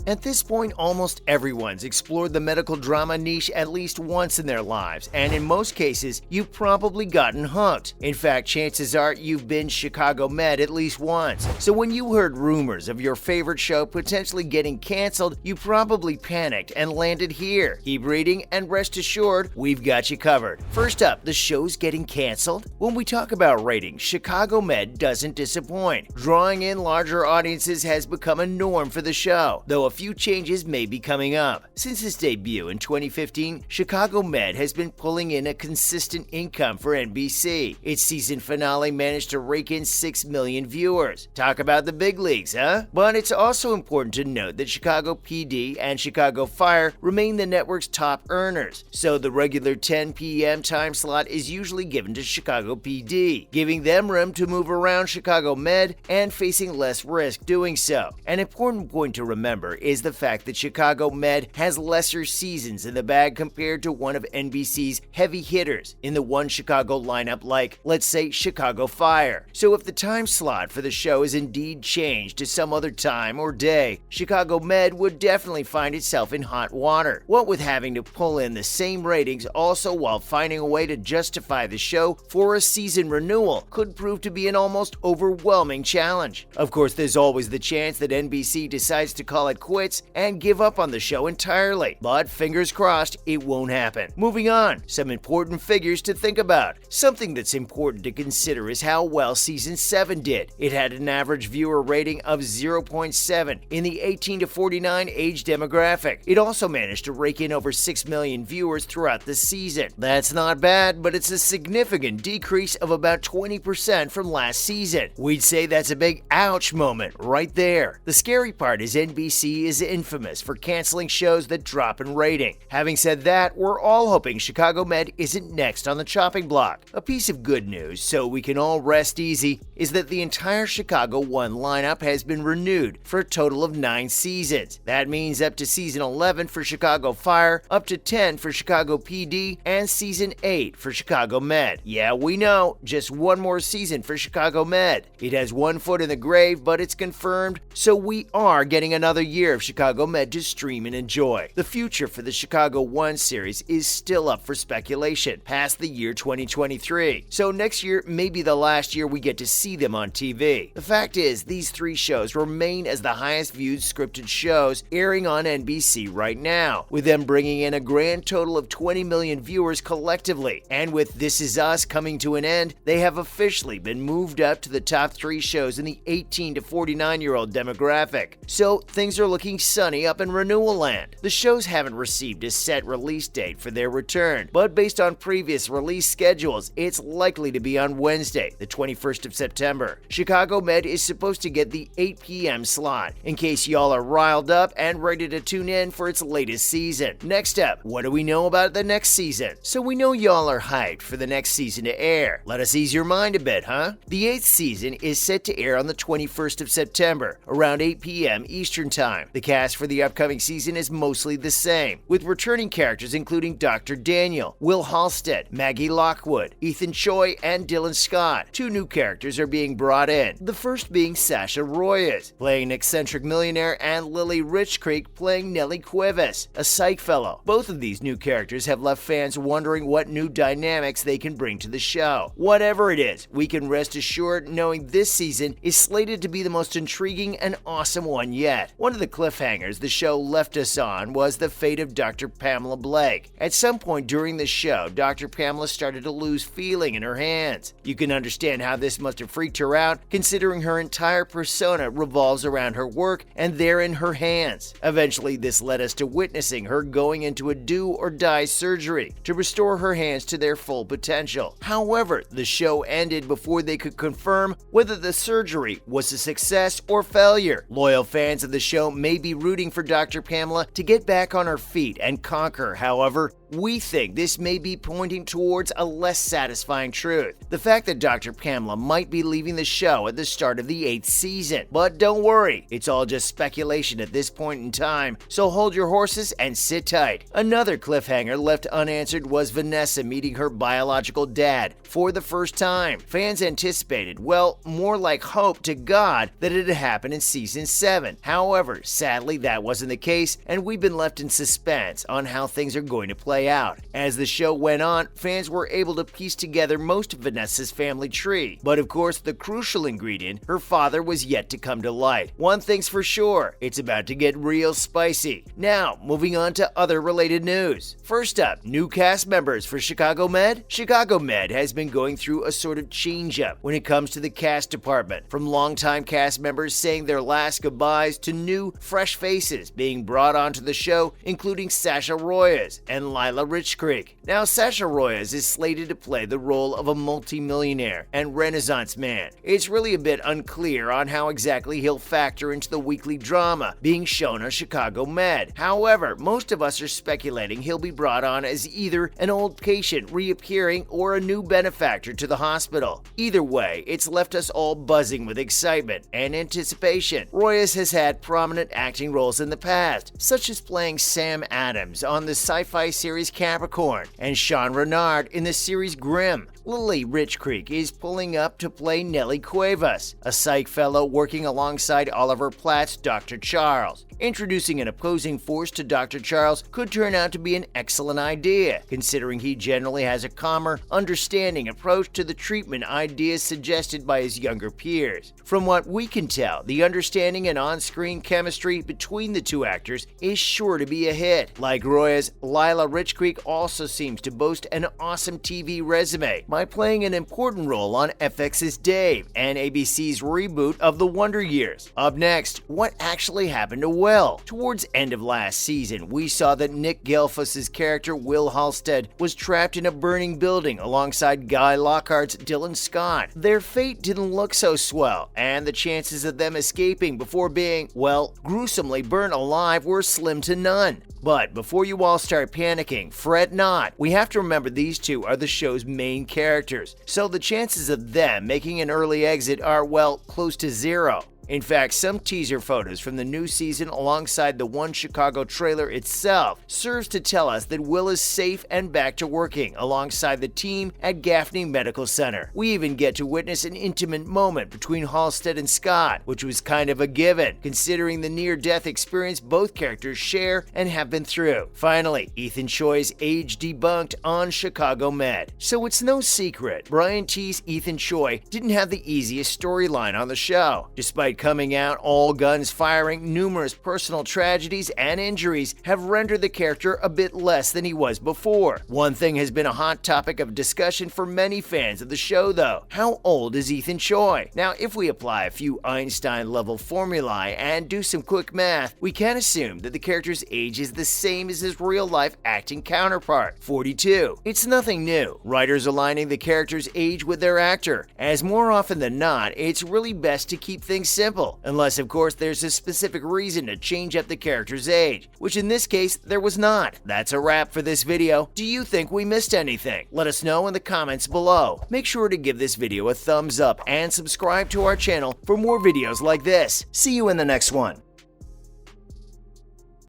At this point, almost everyone's explored the medical drama niche at least once in their lives, and in most cases, you've probably gotten hooked. In fact, chances are you've binged Chicago Med at least once. So when you heard rumors of your favorite show potentially getting canceled, you probably panicked and landed here. Keep reading and rest assured, we've got you covered. First up, the show's getting canceled? When we talk about ratings, Chicago Med doesn't disappoint. Drawing in larger audiences has become a norm for the show, though a few changes may be coming up. Since its debut in 2015, Chicago Med has been pulling in a consistent income for NBC. Its season finale managed to rake in 6 million viewers. Talk about the big leagues, huh? But it's also important to note that Chicago PD and Chicago Fire remain the network's top earners, so the regular 10 p.m. time slot is usually given to Chicago PD, giving them room to move around Chicago Med and facing less risk doing so. An important point to remember is the fact that Chicago Med has lesser seasons in the bag compared to one of NBC's heavy hitters in the One Chicago lineup like, let's say, Chicago Fire. So if the time slot for the show is indeed changed to some other time or day, Chicago Med would definitely find itself in hot water. What with having to pull in the same ratings also while finding a way to justify the show for a season renewal could prove to be an almost overwhelming challenge. Of course, there's always the chance that NBC decides to call it quits and give up on the show entirely, but fingers crossed it won't happen. Moving on, some important figures to think about. Something that's important to consider is how well season 7 did. It had an average viewer rating of 0.7 in the 18 to 49 age demographic. It also managed to rake in over 6 million viewers throughout the season. That's not bad, but it's a significant decrease of about 20% from last season. We'd say that's a big ouch moment right there. The scary part is NBC is infamous for canceling shows that drop in rating. Having said that, we're all hoping Chicago Med isn't next on the chopping block. A piece of good news, so we can all rest easy, is that the entire Chicago One lineup has been renewed for a total of 9 seasons. That means up to season 11 for Chicago Fire, up to 10 for Chicago PD, and season 8 for Chicago Med. Yeah, we know, just one more season for Chicago Med. It has one foot in the grave, but it's confirmed, so we are getting another year of Chicago Med to stream and enjoy. The future for the Chicago One series is still up for speculation past the year 2023, so next year may be the last year we get to see them on TV. The fact is, these 3 shows remain as the highest viewed scripted shows airing on NBC right now, with them bringing in a grand total of 20 million viewers collectively. And with This Is Us coming to an end, they have officially been moved up to the top 3 shows in the 18 to 49-year-old demographic. So things are looking sunny up in renewal land. The shows haven't received a set release date for their return, but based on previous release schedules, it's likely to be on Wednesday, the 21st of September. Chicago Med is supposed to get the 8 p.m. slot, in case y'all are riled up and ready to tune in for its latest season. Next up, what do we know about the next season? So we know y'all are hyped for the next season to air. Let us ease your mind a bit, huh? The 8th season is set to air on the 21st of September, around 8 p.m. Eastern Time. The cast for the upcoming season is mostly the same, with returning characters including Dr. Daniel, Will Halstead, Maggie Lockwood, Ethan Choi, and Dylan Scott. 2 new characters are being brought in, the first being Sasha Royas, playing an eccentric millionaire, and Lily Richcreek playing Nellie Cuevas, a psych fellow. Both of these new characters have left fans wondering what new dynamics they can bring to the show. Whatever it is, we can rest assured knowing this season is slated to be the most intriguing and awesome one yet. One of the cliffhangers the show left us on was the fate of Dr. Pamela Blake. At some point during the show, Dr. Pamela started to lose feeling in her hands. You can understand how this must have freaked her out, considering her entire persona revolves around her work and they're in her hands. Eventually, this led us to witnessing her going into a do-or-die surgery to restore her hands to their full potential. However, the show ended before they could confirm whether the surgery was a success or failure. Loyal fans of the show may be rooting for Dr. Pamela to get back on her feet and conquer. However, we think this may be pointing towards a less satisfying truth: the fact that Dr. Pamela might be leaving the show at the start of the 8th season. But don't worry, it's all just speculation at this point in time, so hold your horses and sit tight. Another cliffhanger left unanswered was Vanessa meeting her biological dad for the first time. Fans anticipated, well, more like hope to God, that it had happened in season 7. However, Sadly, that wasn't the case, and we've been left in suspense on how things are going to play out. As the show went on, fans were able to piece together most of Vanessa's family tree, but of course the crucial ingredient, her father, was yet to come to light. One thing's for sure, it's about to get real spicy. Now, moving on to other related news. First up, new cast members for Chicago Med. Chicago Med has been going through a sort of change-up when it comes to the cast department, from longtime cast members saying their last goodbyes to new, fresh faces being brought onto the show, including Sasha Royas and Lila Rich Creek. Now, Sasha Royas is slated to play the role of a multi-millionaire and Renaissance man. It's really a bit unclear on how exactly he'll factor into the weekly drama being shown on Chicago Med. However, most of us are speculating he'll be brought on as either an old patient reappearing or a new benefactor to the hospital. Either way, it's left us all buzzing with excitement and anticipation. Royas has had prominent acting roles in the past, such as playing Sam Adams on the sci-fi series Capricorn and Sean Renard in the series Grimm. Lily Rich Creek is pulling up to play Nellie Cuevas, a psych fellow working alongside Oliver Platt's Dr. Charles. Introducing an opposing force to Dr. Charles could turn out to be an excellent idea, considering he generally has a calmer, understanding approach to the treatment ideas suggested by his younger peers. From what we can tell, the understanding and on-screen chemistry between the two actors is sure to be a hit. Like Royas, Lila Rich Creek also seems to boast an awesome TV resume by playing an important role on FX's Dave and ABC's reboot of The Wonder Years. Up next, what actually happened to Will? Towards end of last season, we saw that Nick Gelfus's character Will Halstead was trapped in a burning building alongside Guy Lockhart's Dylan Scott. Their fate didn't look so swell, and the chances of them escaping before being, well, gruesomely burnt alive were slim to none. But before you all start panicking, fret not. We have to remember these two are the show's main characters, so the chances of them making an early exit are, well, close to zero. In fact, some teaser photos from the new season alongside the One Chicago trailer itself serves to tell us that Will is safe and back to working alongside the team at Gaffney Medical Center. We even get to witness an intimate moment between Halstead and Scott, which was kind of a given, considering the near-death experience both characters share and have been through. Finally, Ethan Choi's age debunked on Chicago Med. So it's no secret, Brian T's Ethan Choi didn't have the easiest storyline on the show. Despite coming out all guns firing, numerous personal tragedies and injuries have rendered the character a bit less than he was before. One thing has been a hot topic of discussion for many fans of the show though. How old is Ethan Choi? Now, if we apply a few Einstein-level formulae and do some quick math, we can assume that the character's age is the same as his real-life acting counterpart, 42. It's nothing new. Writers aligning the character's age with their actor, as more often than not, it's really best to keep things simple, unless of course there's a specific reason to change up the character's age, which in this case there was not. That's a wrap for this video. Do you think we missed anything? Let us know in the comments below. Make sure to give this video a thumbs up and subscribe to our channel for more videos like this. See you in the next one.